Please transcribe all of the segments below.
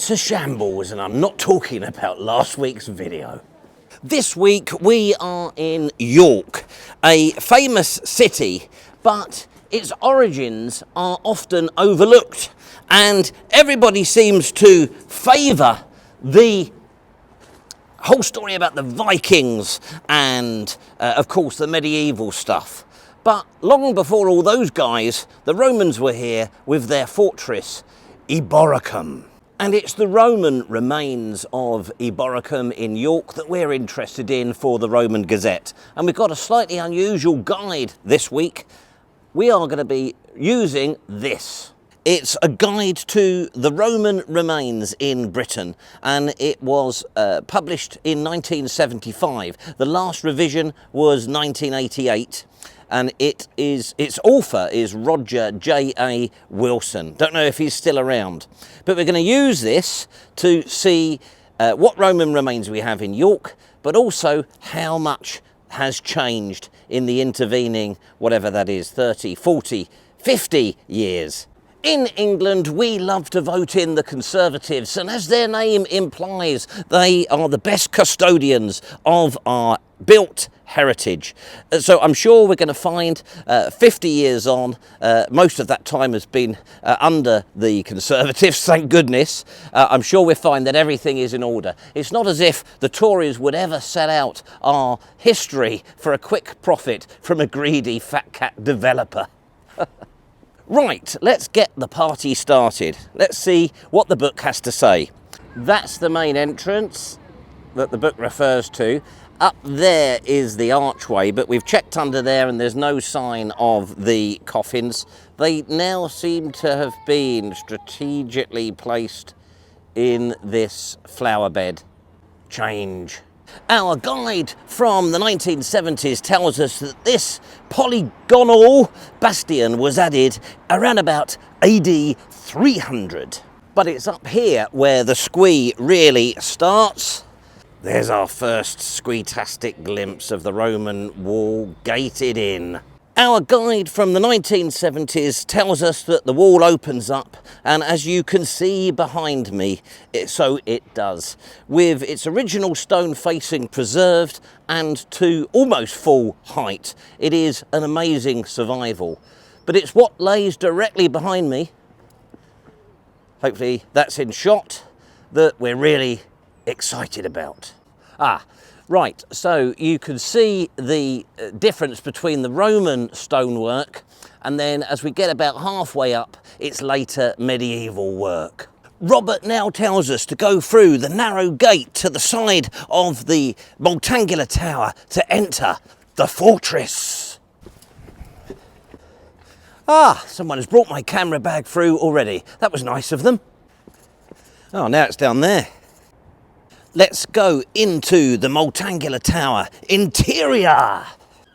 It's a shambles, and I'm not talking about last week's video. This week we are in York, a famous city, but its origins are often overlooked, and everybody seems to favour the whole story about the Vikings and, of course, the medieval stuff. But long before all those guys, the Romans were here with their fortress, Eboracum. And it's the Roman remains of Eboracum in York that we're interested in for the Roman Gazette. And we've got a slightly unusual guide this week. We are going to be using this. It's a guide to the Roman remains in Britain, and it was published in 1975. The last revision was 1988, and its author is Roger J.A. Wilson. Don't know if he's still around, but we're going to use this to see what Roman remains we have in York, but also how much has changed in the intervening, whatever that is, 30, 40, 50 years. In England, we love to vote in the Conservatives, and as their name implies, they are the best custodians of our built heritage. So I'm sure we're going to find 50 years on, most of that time has been under the Conservatives, thank goodness. I'm sure we'll find that everything is in order. It's not as if the Tories would ever sell out our history for a quick profit from a greedy fat cat developer. Right, let's get the party started. Let's see what the book has to say. That's the main entrance that the book refers to. Up there is the archway, but we've checked under there and there's no sign of the coffins. They now seem to have been strategically placed in this flower bed. Change. Our guide from the 1970s tells us that this polygonal bastion was added around about AD 300. But it's up here where the squee really starts. There's our first squeetastic glimpse of the Roman wall gated in. Our guide from the 1970s tells us that the wall opens up, and as you can see behind me, so it does, with its original stone facing preserved and to almost full height. It is an amazing survival, but it's what lays directly behind me, hopefully that's in shot, that we're really excited about. Right, so you can see the difference between the Roman stonework, and then as we get about halfway up, it's later medieval work. Robert now tells us to go through the narrow gate to the side of the Multangular Tower to enter the fortress. Someone has brought my camera bag through already. That was nice of them. Oh, now it's down there. Let's go into the Multangular Tower interior.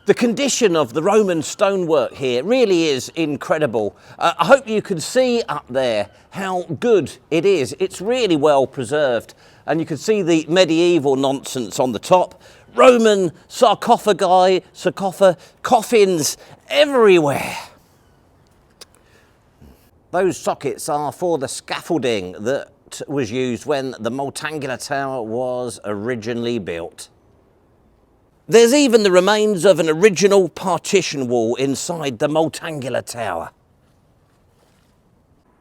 The condition of the Roman stonework here really is incredible. I hope you can see up there how good it is. It's really well preserved, and you can see the medieval nonsense on the top. Roman sarcophagi, coffins everywhere. Those sockets are for the scaffolding that was used when the Multangular Tower was originally built. There's even the remains of an original partition wall inside the Multangular Tower.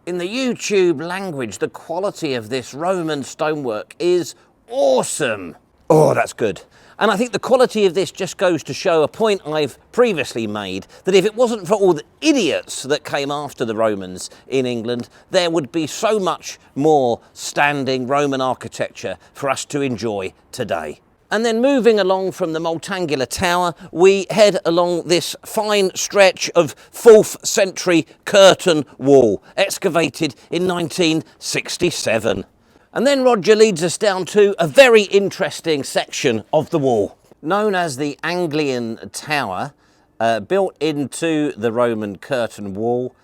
In the YouTube language, the quality of this Roman stonework is awesome. Oh, that's good. And I think the quality of this just goes to show a point I've previously made, that if it wasn't for all the idiots that came after the Romans in England, there would be so much more standing Roman architecture for us to enjoy today. And then moving along from the Multangular Tower, we head along this fine stretch of 4th century curtain wall, excavated in 1967. And then Roger leads us down to a very interesting section of the wall, known as the Anglian Tower, built into the Roman curtain wall.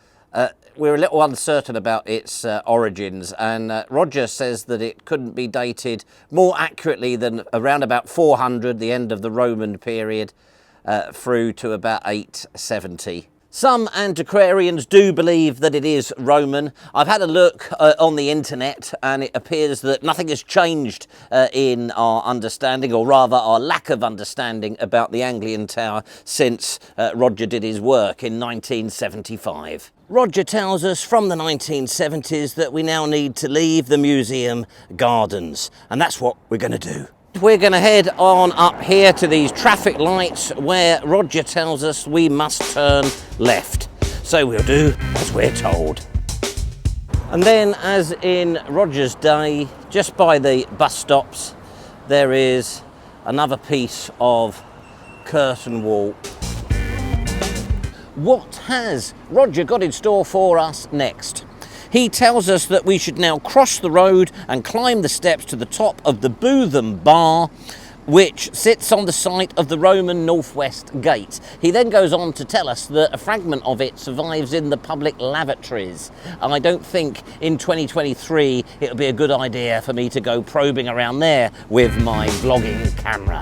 We're a little uncertain about its origins, and Roger says that it couldn't be dated more accurately than around about 400, the end of the Roman period, through to about 870. Some antiquarians do believe that it is Roman. I've had a look on the internet, and it appears that nothing has changed in our understanding, or rather our lack of understanding about the Anglian Tower since Roger did his work in 1975. Roger tells us from the 1970s that we now need to leave the museum gardens, and that's what we're going to do. We're going to head on up here to these traffic lights where Roger tells us we must turn left. So we'll do as we're told. And then, as in Roger's day, just by the bus stops, there is another piece of curtain wall. What has Roger got in store for us next? He tells us that we should now cross the road and climb the steps to the top of the Bootham Bar, which sits on the site of the Roman Northwest Gate. He then goes on to tell us that a fragment of it survives in the public lavatories. I don't think in 2023 it would be a good idea for me to go probing around there with my vlogging camera.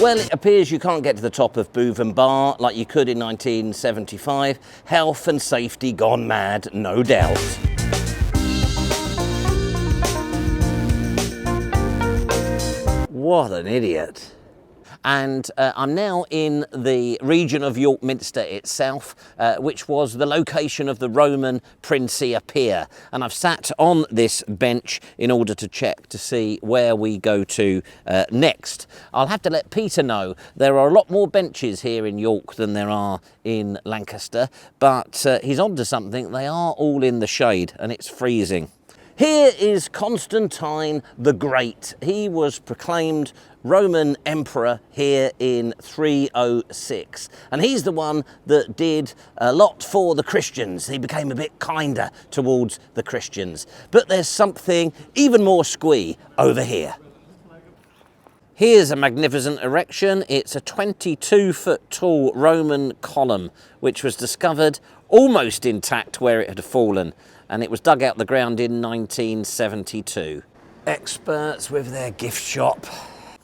Well, it appears you can't get to the top of Bootham Bar like you could in 1975. Health and safety gone mad, no doubt. What an idiot. And I'm now in the region of York Minster itself, which was the location of the Roman Princia Pier. And I've sat on this bench in order to check to see where we go to next. I'll have to let Peter know there are a lot more benches here in York than there are in Lancaster, but he's onto something. They are all in the shade and it's freezing. Here is Constantine the Great. He was proclaimed Roman Emperor here in 306. And he's the one that did a lot for the Christians. He became a bit kinder towards the Christians. But there's something even more squee over here. Here's a magnificent erection. It's a 22-foot tall Roman column, which was discovered almost intact where it had fallen. And it was dug out the ground in 1972. Experts with their gift shop.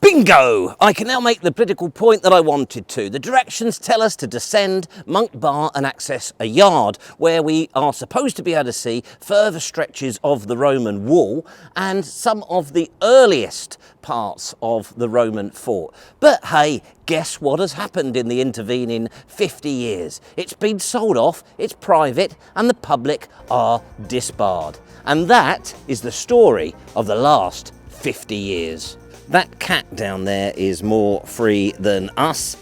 Bingo! I can now make the political point that I wanted to. The directions tell us to descend Monk Bar and access a yard where we are supposed to be able to see further stretches of the Roman wall and some of the earliest parts of the Roman fort. But hey, guess what has happened in the intervening 50 years? It's been sold off, it's private, and the public are disbarred. And that is the story of the last 50 years. That cat down there is more free than us.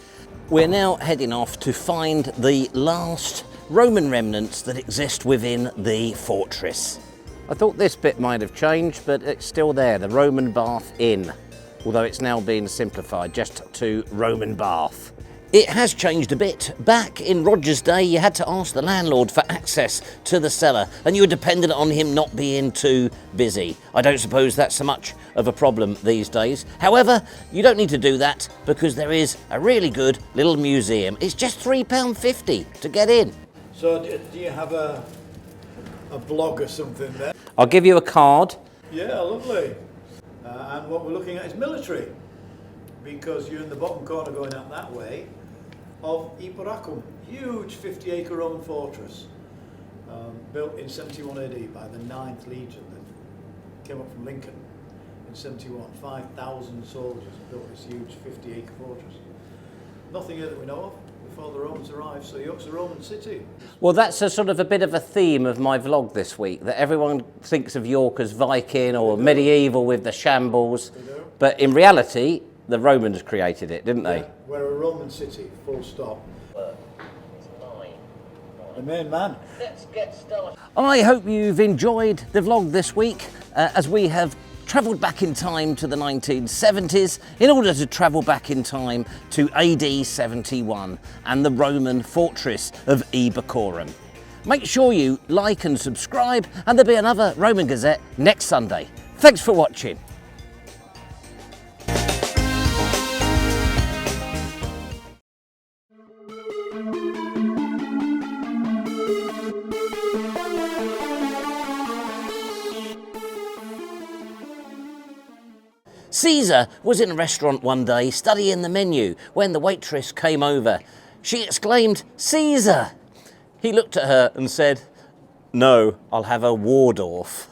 We're now heading off to find the last Roman remnants that exist within the fortress. I thought this bit might have changed, but it's still there, the Roman Bath Inn, although it's now been simplified just to Roman Bath. It has changed a bit. Back in Roger's day, you had to ask the landlord for access to the cellar, and you were dependent on him not being too busy. I don't suppose that's so much of a problem these days. However, you don't need to do that because there is a really good little museum. It's just £3.50 to get in. So do you have a blog or something there? I'll give you a card. Yeah, lovely. And what we're looking at is military, because you're in the bottom corner going out that way of Iporacum, huge 50-acre Roman fortress, built in 71 AD by the 9th Legion that came up from Lincoln in 71. 5,000 soldiers built this huge 50-acre fortress. Nothing here that we know of before the Romans arrived, so York's a Roman city. Well, that's a sort of a bit of a theme of my vlog this week, that everyone thinks of York as Viking or medieval with the shambles, but in reality, the Romans created it, didn't they? Yeah, we're a Roman city, full stop. The main man. Let's get started. I hope you've enjoyed the vlog this week, as we have travelled back in time to the 1970s in order to travel back in time to AD 71 and the Roman fortress of Ibercorum. Make sure you like and subscribe, and there'll be another Roman Gazette next Sunday. Thanks for watching. Caesar was in a restaurant one day studying the menu when the waitress came over. She exclaimed, "Caesar!" He looked at her and said, "No, I'll have a Waldorf."